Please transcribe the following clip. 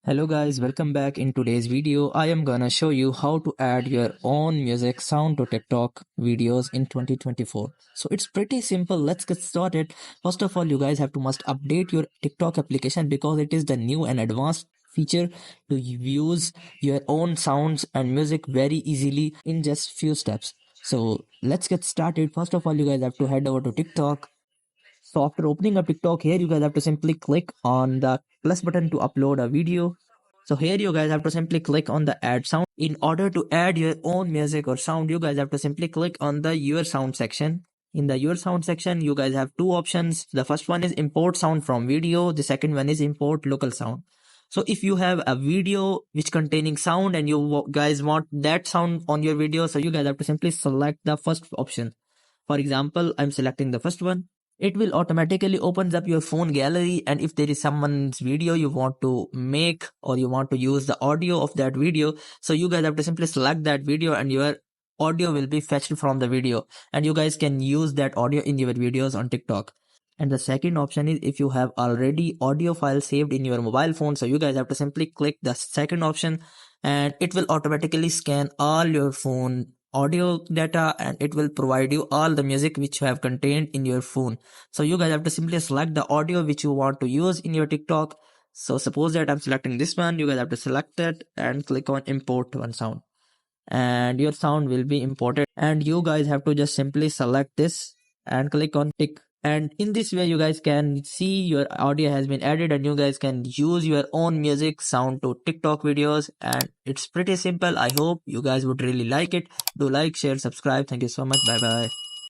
Hello guys, welcome back. In today's video, I am gonna show you how to add your own music sound to TikTok videos in 2024. So it's pretty simple. Let's get started. First of all, you guys have to must update your TikTok application because it is the new and advanced feature to use your own sounds and music very easily in just few steps. So let's get started. First of all, you guys have to head over to TikTok. So after opening up TikTok, here you guys have to simply click on the plus button to upload a video. So here you guys have to simply click on the add sound. In order to add your own music or sound, you guys have to simply click on the your sound section. In the your sound section, you guys have two options. The first one is import sound from video. The second one is import local sound. So if you have a video which containing sound and you guys want that sound on your video, so you guys have to simply select the first option. For example, I'm selecting the first one. It will automatically opens up your phone gallery, and if there is someone's video you want to make or you want to use the audio of that video, so you guys have to simply select that video and your audio will be fetched from the video, and you guys can use that audio in your videos on TikTok. And the second option is if you have already audio file saved in your mobile phone, so you guys have to simply click the second option and it will automatically scan all your phone audio data and it will provide you all the music which you have contained in your phone. So you guys have to simply select the audio which you want to use in your TikTok. So suppose that I'm selecting this one, you guys have to select it and click on import one sound and your sound will be imported, and you guys have to just simply select this and click on tick, and in this way you guys can see your audio has been added and you guys can use your own music sound to TikTok videos, and it's pretty simple. I hope you guys would really like it. Do like, share, subscribe. Thank you so much. Bye bye.